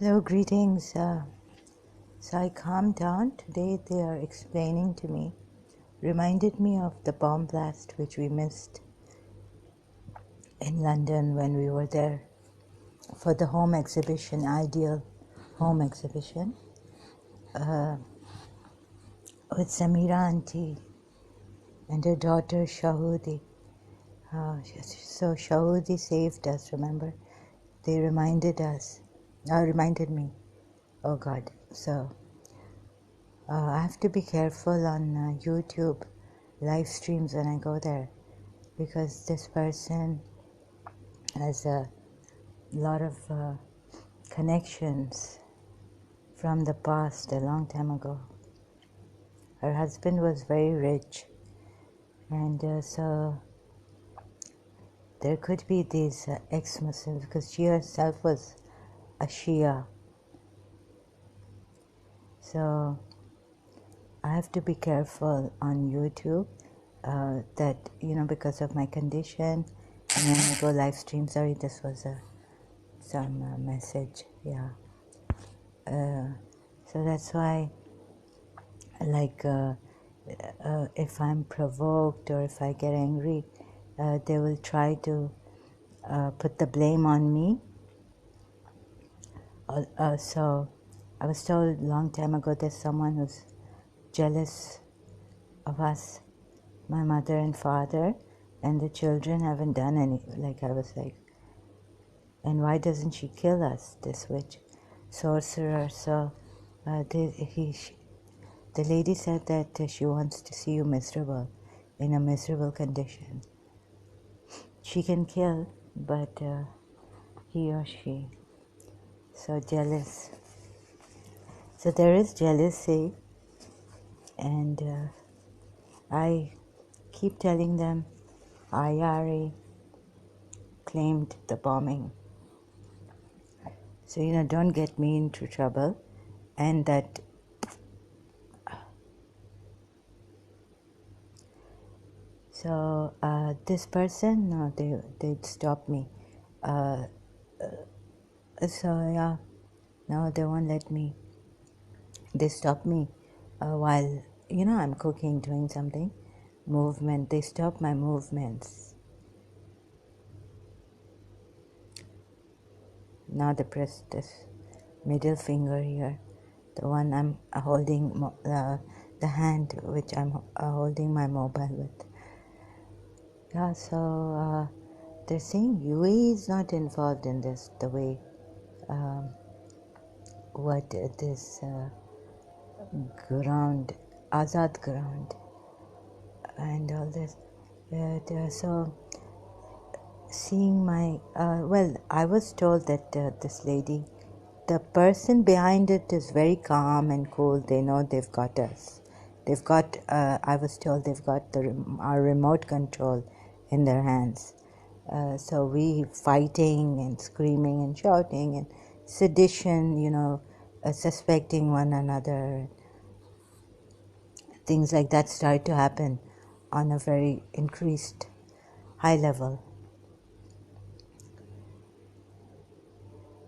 Hello, greetings. So I calmed down. Today they are explaining to me, reminded me of the bomb blast which we missed in London when we were there for the home exhibition, Ideal Home Exhibition, with Samira Auntie and her daughter Shahudi. So Shahudi saved us, remember? They reminded me. Oh God. So I have to be careful on YouTube live streams when I go there, because this person has a lot of connections from the past, a long time ago. Her husband was very rich, and so there could be these ex-Muslims, because she herself was a Shia. So I have to be careful on YouTube that, because of my condition, and when I go live stream, sorry, this was some message, yeah. So that's why, like, if I'm provoked or if I get angry, they will try to put the blame on me. So I was told a long time ago there's someone who's jealous of us, my mother and father, and the children haven't done any. Like, I was like, and why doesn't she kill us, this witch, sorcerer? So the lady said that she wants to see you miserable, in a miserable condition. She can kill, but he or she. So jealous. So there is jealousy, and I keep telling them IRA claimed the bombing. So, don't get me into trouble. And that this person, no, they'd stop me. So no, they won't let me. They stop me while, I'm cooking, doing something, movement. They stop my movements. Now they press this middle finger here, the one I'm holding, the hand which I'm holding my mobile with. Yeah, so they're saying UAE is not involved in this, the way what this ground, Azad ground, and all this. So seeing my, I was told that this lady, the person behind it is very calm and cool. They know they've got us. They've got, I was told they've got our remote control in their hands. So we fighting and screaming and shouting and sedition, suspecting one another. Things like that started to happen on a very increased high level.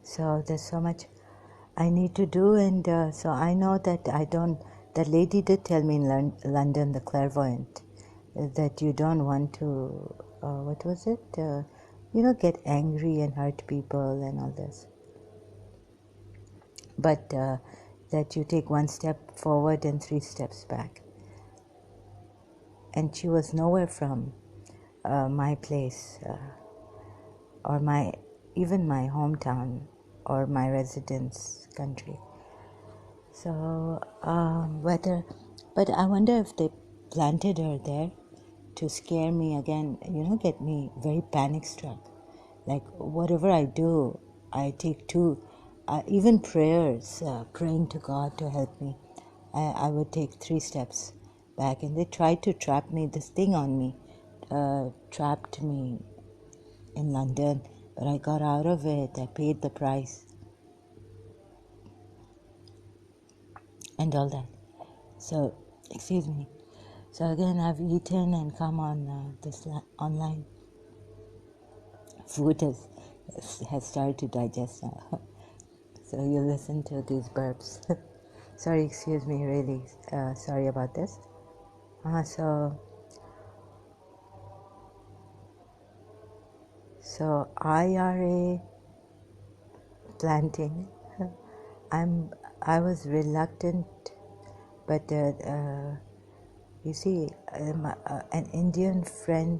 So there's so much I need to do, and so I know that the lady did tell me in London, the clairvoyant, that you don't want to, what was it, get angry and hurt people and all this. But that you take one step forward and 3 steps back. And she was nowhere from my place, or even my hometown, or my residence country. So but I wonder if they planted her there to scare me again, get me very panic struck. Like, whatever I do, I take 2, even prayers, praying to God to help me, I would take 3 steps back. And they tried to trap me, this thing on me, trapped me in London, but I got out of it. I paid the price and all that. So, excuse me. So again, I've eaten and come on this online. Food has started to digest now. So you listen to these burps. Sorry, excuse me, really. Sorry about this. So IRA planting. I was reluctant, but you see, an Indian friend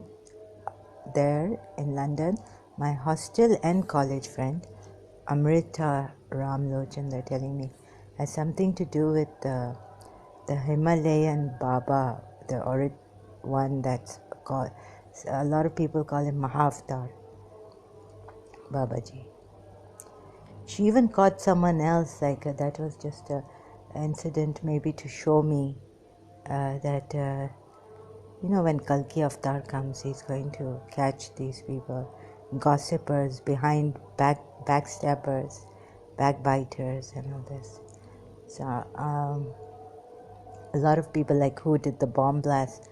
there in London, my hostel and college friend, Amrita Ramlochan, they're telling me, has something to do with the Himalayan Baba, the one that's called, a lot of people call him Mahavtar Babaji. She even caught someone else, like that was just an incident maybe to show me that when Kalki Avatar comes, he's going to catch these people, gossipers, backstabbers, backbiters, and all this. So a lot of people, like who did the bomb blast.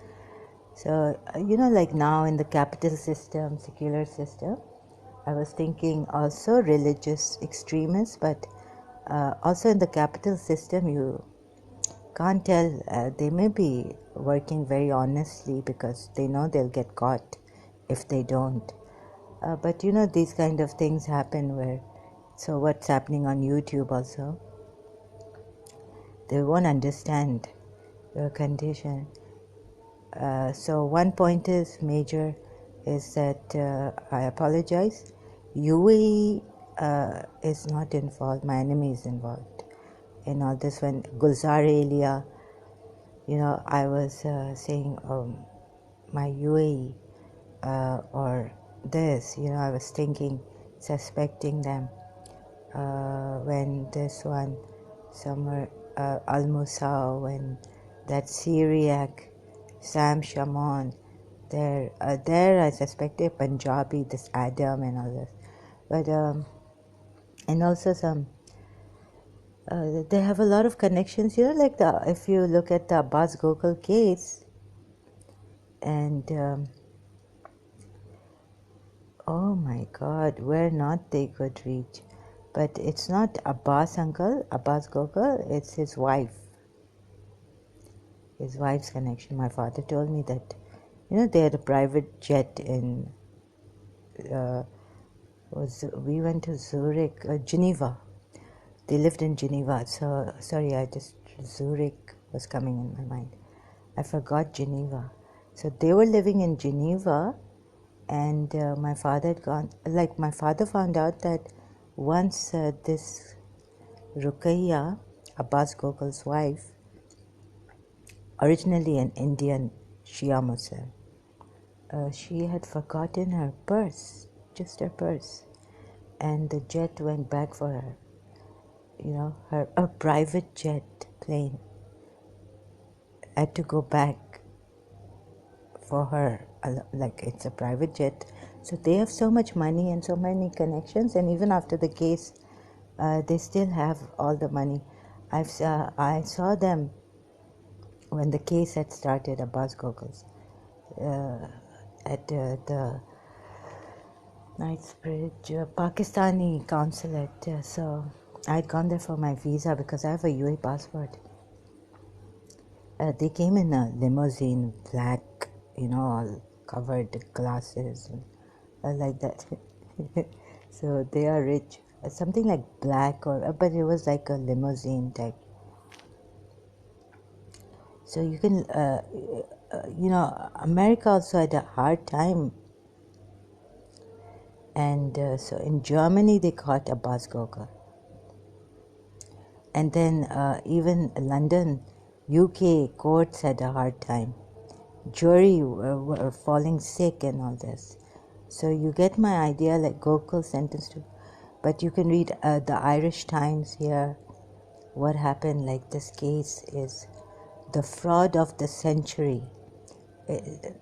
So like now in the capital system, secular system, I was thinking also religious extremists, but also in the capital system, you can't tell. They may be working very honestly because they know they'll get caught if they don't. But these kind of things happen where, so what's happening on YouTube also, they won't understand your condition. So one point is major is that I apologize. UAE is not involved. My enemy is involved in all this. When Gulzar Elia, I was saying my UAE or this, I was thinking, suspecting them when this one, somewhere Al Musa, when that Syriac, Sam Shaman, there I suspected Punjabi, this Adam and all this, but and also some. They have a lot of connections, like if you look at the Abbas Gokul case, and oh my God, where not they could reach. But it's not Abbas uncle, Abbas Gokul, it's his wife. His wife's connection. My father told me that, they had a private jet in, we went to Zurich, Geneva. They lived in Geneva. So, sorry, Zurich was coming in my mind. I forgot Geneva. So they were living in Geneva, and my father had gone, my father found out that once this Ruqayya, Abbas Gokul's wife, originally an Indian Shia Muslim, she had forgotten her purse, just her purse, and the jet went back for her. A private jet plane had to go back for her. Like, it's a private jet, so they have so much money and so many connections, and even after the case, they still have all the money. I saw them when the case had started, Abbas Gokul's, at the Knightsbridge Pakistani consulate. So I'd gone there for my visa because I have a UAE passport. They came in a limousine, black, all covered glasses and like that. So they are rich. Something like black, but it was like a limousine type. So you can, America also had a hard time. And so in Germany, they caught Abbas Gokul. And then even London, UK courts had a hard time. Jury were falling sick and all this. So you get my idea, like Gokul sentenced to. But you can read the Irish Times here. What happened, like this case is the fraud of the century.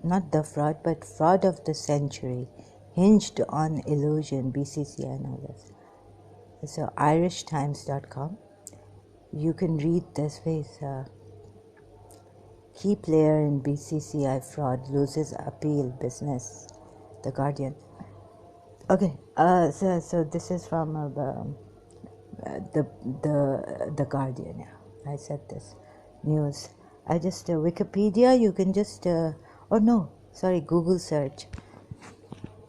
Not the fraud, but fraud of the century, hinged on illusion, BCCI and all this. So irishtimes.com. You can read this way. Key player in BCCI fraud loses appeal business. The Guardian. Okay, so this is from the Guardian. Yeah, I said this news. I just Wikipedia. You can just oh no, sorry, Google search.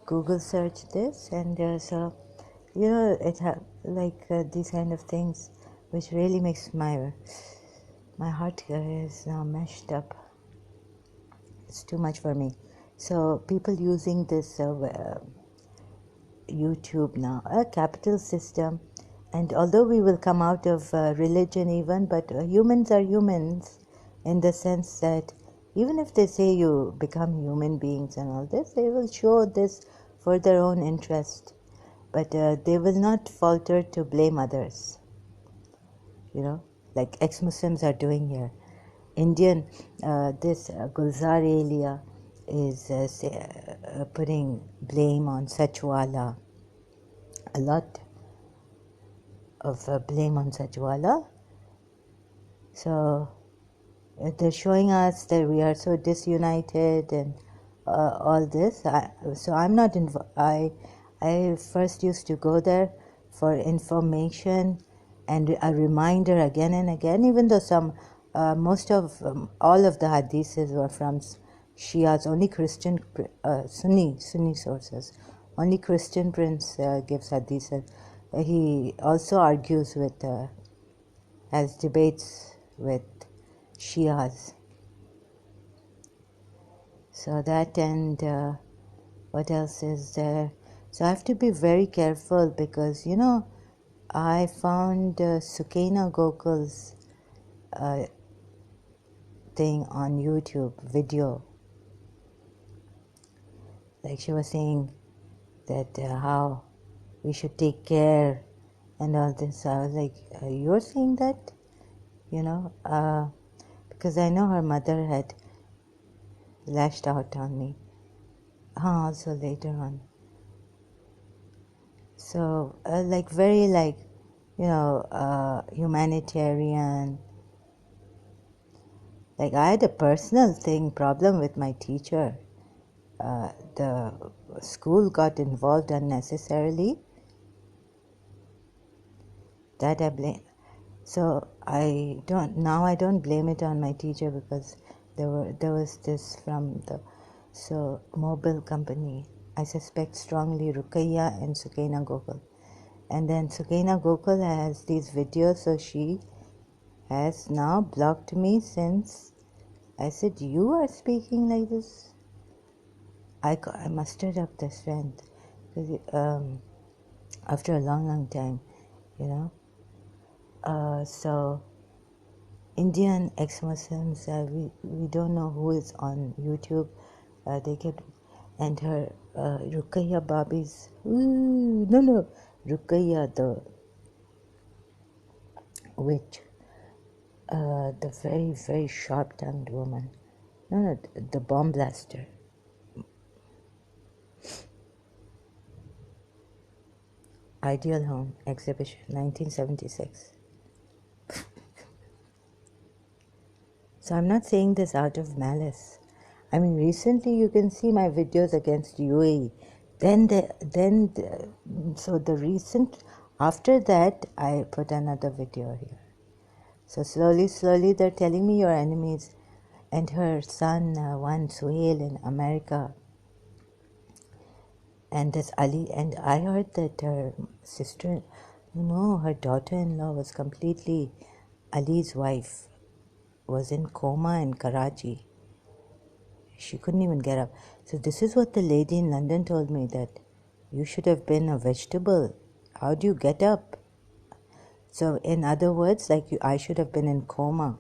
Google search this, and so it like these kind of things, which really makes my heart is now meshed up. It's too much for me. So people using this YouTube now, a capital system, and although we will come out of religion even, but humans are humans in the sense that even if they say you become human beings and all this, they will show this for their own interest, but they will not falter to blame others, like ex-Muslims are doing here. Indian, this Gulzar Elia is putting blame on Sachwala, a lot of blame on Sachwala. So they're showing us that we are so disunited and all this. So I'm not I first used to go there for information and a reminder again and again, even though most of all of the hadiths were from Shias, only Christian Sunni sources. Only Christian Prince gives hadiths. He also argues with has debates with Shias. So that, and what else is there? So I have to be very careful because I found Sukaina Gokul's thing on YouTube video. Like she was saying that how we should take care and all this. I was like, you're saying that? Because I know her mother had lashed out on me. Also later on. So, very humanitarian. Like I had a personal problem with my teacher. The school got involved unnecessarily. That I blame. So I don't blame it on my teacher because there was this from the mobile company. I suspect strongly Ruqayya and Sukaina Gokul. And then Sukaina Gokul has these videos, so she has now blocked me since I said, you are speaking like this. I mustered up the strength after a long time, so Indian ex-Muslims, we don't know who is on YouTube. They get, and her Ruqayya Babi's, no, Ruqayya the witch, the very, very sharp-tongued woman. No, the bomb blaster. Ideal Home Exhibition, 1976. So I'm not saying this out of malice. I mean, recently you can see my videos against UAE. So the recent, after that, I put another video here. So slowly they're telling me your enemies, and her son, one Suhail in America, and this Ali, and I heard that her sister, her daughter-in-law was completely, Ali's wife, was in coma in Karachi. She couldn't even get up. So this is what the lady in London told me, that you should have been a vegetable. How do you get up? So in other words, I should have been in coma.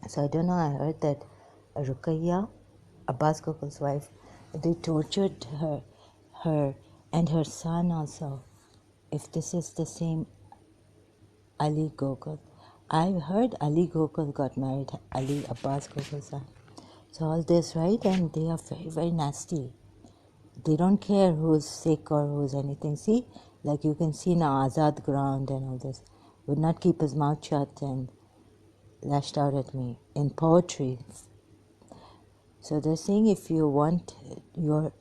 So I don't know, I heard that Ruqayya, Abbas Gokul's wife, they tortured her and her son also. If this is the same Ali Gokul. I heard Ali Gokul got married, Ali Abbas Gokul's son. So all this, right? And they are very, very nasty. They don't care who's sick or who's anything. See, like you can see now, Azad Ground and all this. Would not keep his mouth shut and lashed out at me in poetry. So they're saying if you want your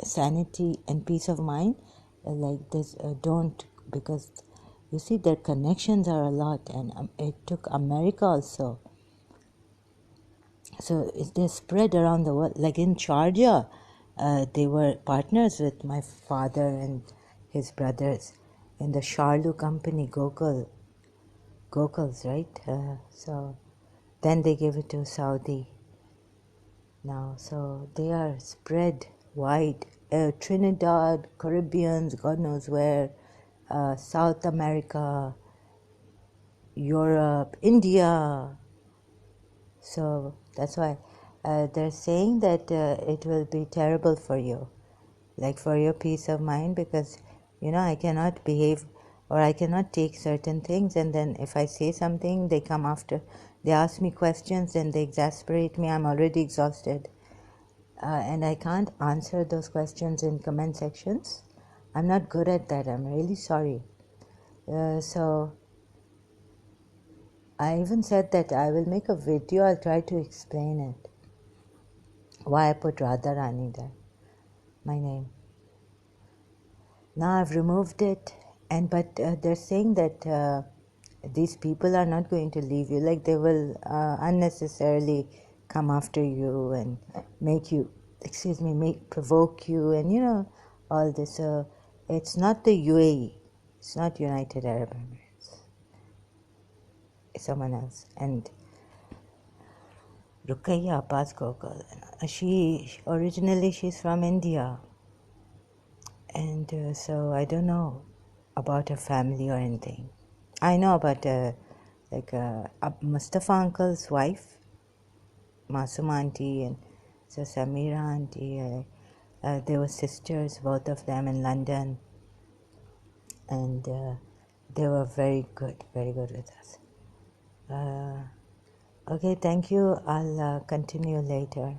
sanity and peace of mind, like this, don't, because You see, their connections are a lot, and it took America also. So they spread around the world. Like in Georgia, they were partners with my father and his brothers in the Charlu company, Gokuls, right? So then they gave it to Saudi now. So they are spread wide. Trinidad, Caribbeans, God knows where, South America, Europe, India. So that's why they're saying that it will be terrible for you, like for your peace of mind, because I cannot behave or I cannot take certain things, and then if I say something, they come after, they ask me questions and they exasperate me. I'm already exhausted, and I can't answer those questions in comment sections. I'm not good at that. I'm really sorry. So I even said that I will make a video. I'll try to explain it. Why I put Radharani there, my name. Now I've removed it, but they're saying that these people are not going to leave you. Like they will unnecessarily come after you and make you, provoke you, and all this. It's not the UAE. It's not United Arab Emirates. It's someone else. And Ruqayya Abbas Gokul, she's from India. And so I don't know about her family or anything. I know about Mustafa uncle's wife, Masuma auntie, and so Samira auntie. They were sisters, both of them in London, and they were very good with us. Okay, thank you. I'll continue later.